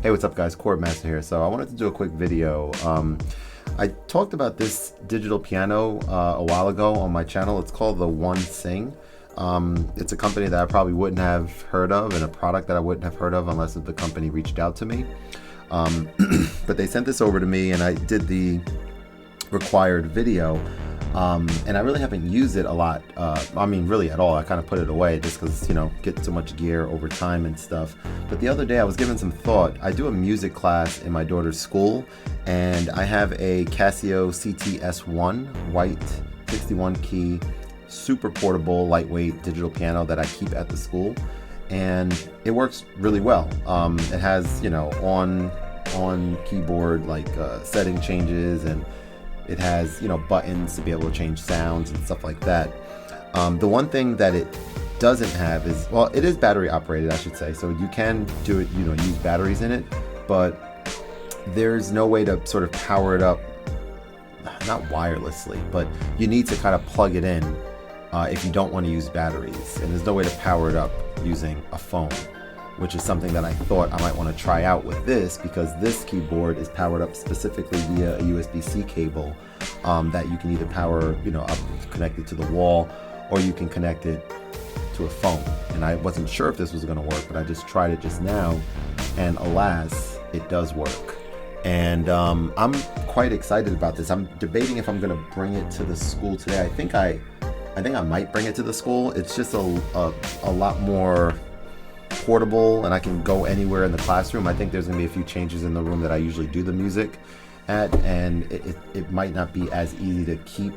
Hey, what's up guys, Khordmaster here. So I wanted to do a quick video. I talked about this digital piano a while ago on my channel. It's called the One Sing. It's a company that I probably wouldn't have heard of and a product that I wouldn't have heard of unless the company reached out to me. But they sent this over to me and I did the required video. And I really haven't used it a lot. I mean, really at all. I kind of put it away just because, you know, get so much gear over time and stuff. But the other day I was giving some thought. I do a music class in my daughter's school, and I have a Casio CTS1 white 61 key, super portable, lightweight digital piano that I keep at the school, and it works really well. It has, you know, on keyboard like setting changes, and it has, you know, buttons to be able to change sounds and stuff like that. The one thing that it doesn't have is, well, it is battery operated, I should say. So you can do it, you know, use batteries in it, but there's no way to sort of power it up, not wirelessly, but you need to kind of plug it in if you don't want to use batteries. And there's no way to power it up using a phone, which is something that I thought I might want to try out with this, because this keyboard is powered up specifically via a USB-C cable that you can either power, you know, up, connect it to the wall, or you can connect it to a phone. And I wasn't sure if this was going to work, but I just tried it just now, and alas, it does work. And I'm quite excited about this. I'm debating if I'm going to bring it to the school today. I think I might bring it to the school. It's just a lot more portable, and I can go anywhere in the classroom. I think there's gonna be a few changes in the room that I usually do the music at, and it might not be as easy to keep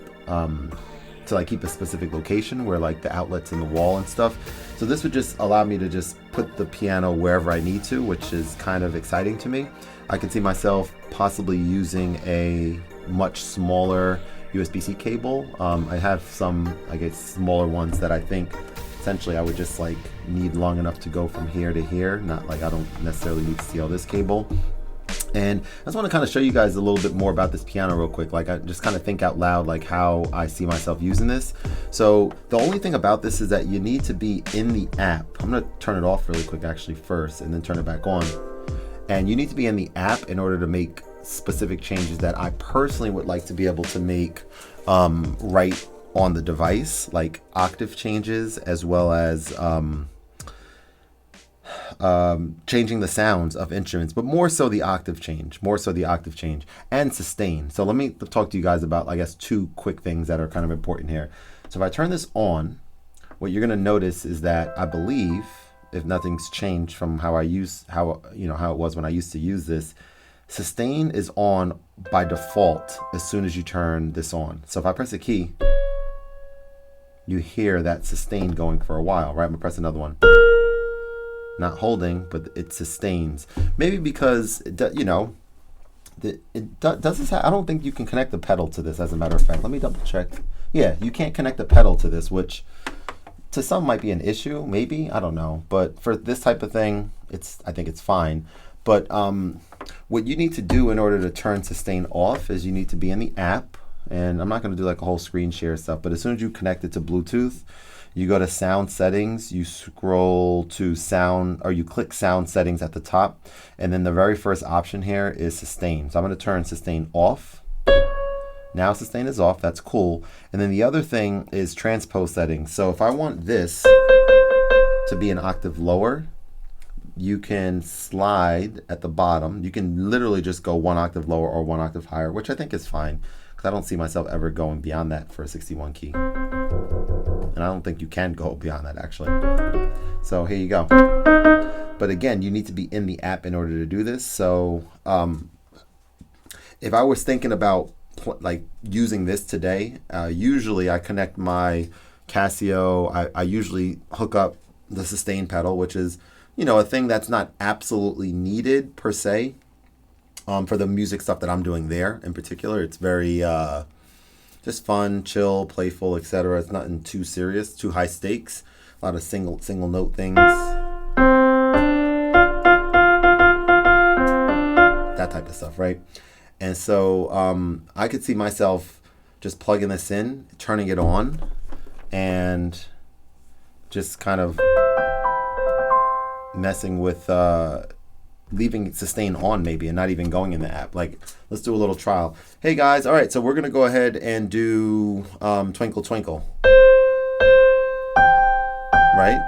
keep a specific location where like the outlets in the wall and stuff. So this would just allow me to just put the piano wherever I need to, which is kind of exciting to me. I could see myself possibly using a much smaller USB-C cable. I have some, I guess, smaller ones that I think essentially I would just like need long enough to go from here to here, not like I don't necessarily need to see all this cable. And I just want to kind of show you guys a little bit more about this piano real quick. Like I just kind of think out loud like how I see myself using this. So the only thing about this is that you need to be in the app. I'm going to turn it off really quick actually first and then turn it back on. And you need to be in the app in order to make specific changes that I personally would like to be able to make right on the device, like octave changes, as well as changing the sounds of instruments, but more so the octave change, and sustain. So let me talk to you guys about, I guess, two quick things that are kind of important here. So if I turn this on, what you're going to notice is that I believe, if nothing's changed from how it was when I used to use this, sustain is on by default as soon as you turn this on. So if I press a key, you hear that sustain going for a while, right? I'm gonna press another one. Not holding, but it sustains. Maybe because, you know, does this I don't think you can connect the pedal to this, as a matter of fact. Let me double check. Yeah, you can't connect the pedal to this, which to some might be an issue, maybe, I don't know. But for this type of thing, I think it's fine. But what you need to do in order to turn sustain off is you need to be in the app. And I'm not going to do like a whole screen share stuff, but as soon as you connect it to Bluetooth, you go to sound settings, you scroll to sound, or you click sound settings at the top, and then the very first option here is sustain. So I'm going to turn sustain off. Now sustain is off, that's cool. And then the other thing is transpose settings. So if I want this to be an octave lower, you can slide at the bottom. You can literally just go one octave lower or one octave higher, which I think is fine, because I don't see myself ever going beyond that for a 61 key. And I don't think you can go beyond that, actually. So here you go. But again, you need to be in the app in order to do this. So if I was thinking about like using this today, usually I connect my Casio. I usually hook up the sustain pedal, which is, you know, a thing that's not absolutely needed per se. For the music stuff that I'm doing there in particular, it's very just fun, chill, playful, etc. It's nothing too serious, too high stakes. A lot of single note things, that type of stuff, right? And so I could see myself just plugging this in, turning it on, and just kind of messing with leaving sustain on maybe and not even going in the app. Like, let's do a little trial. Hey guys, all right, so we're gonna go ahead and do Twinkle Twinkle, right?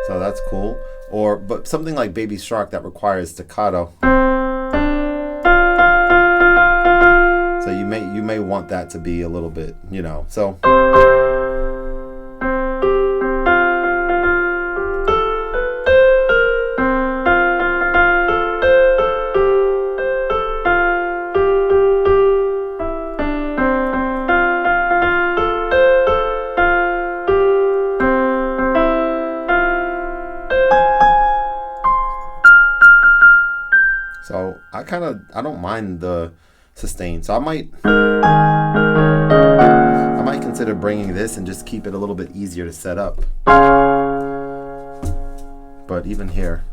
So that's cool. Or, but something like Baby Shark that requires staccato. So you may want that to be a little bit, you know, so. So I don't mind the sustain. So I might consider bringing this and just keep it a little bit easier to set up. But even here.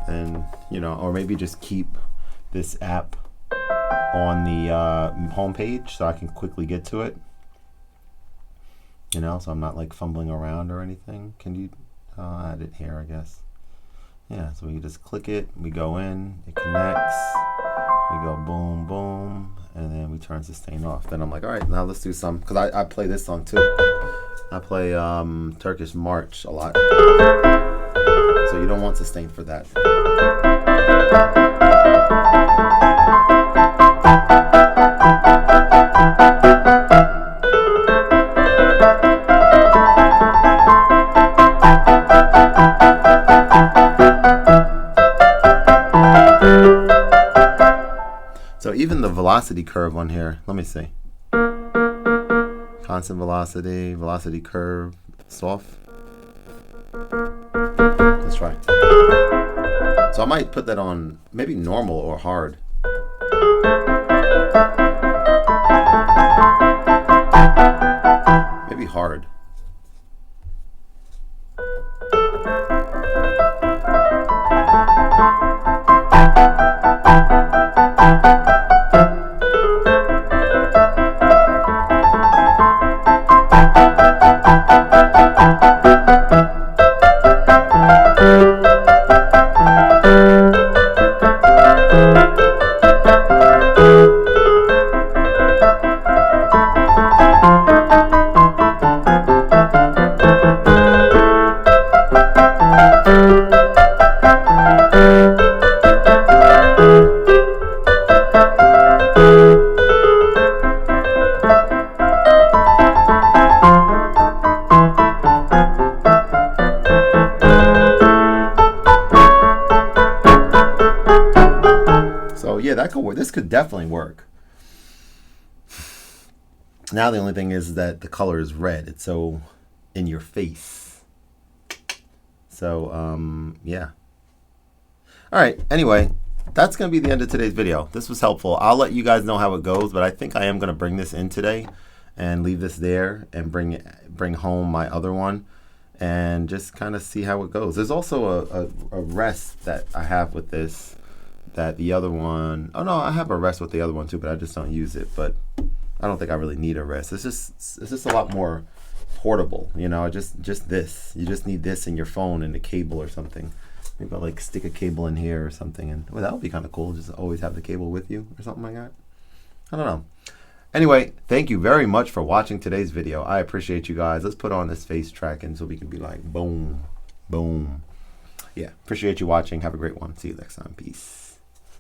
And, you know, or maybe just keep this app on the home page so I can quickly get to it, you know, so I'm not like fumbling around or anything. Can you add it here, I guess? Yeah, so we just click it, we go in, it connects, we go boom, boom, and then we turn sustain off. Then I'm like, all right, now let's do some, because I play this song too. I play Turkish March a lot. So you don't want sustain for that. So even the velocity curve on here, let me see. Constant velocity, velocity curve, soft. Let's try. So I might put that on maybe normal or hard. Maybe hard. Yeah, that could work. This could definitely work. Now the only thing is that the color is red. It's so in your face. So yeah. All right, anyway, that's gonna be the end of today's video. This was helpful. I'll let you guys know how it goes, but I think I am gonna bring this in today and leave this there and bring home my other one and just kind of see how it goes. There's also a rest that I have with this that the other one, oh no, I have a rest with the other one too, but I just don't use it. But I don't think I really need a rest. It's just a lot more portable, you know. Just this, you just need this in your phone and a cable or something. Maybe I'll like stick a cable in here or something, and well, that would be kind of cool. Just always have the cable with you or something like that. I don't know. Anyway, thank you very much for watching today's video. I appreciate you guys. Let's put on this face tracking so we can be like boom, boom. Yeah, appreciate you watching. Have a great one. See you next time. Peace.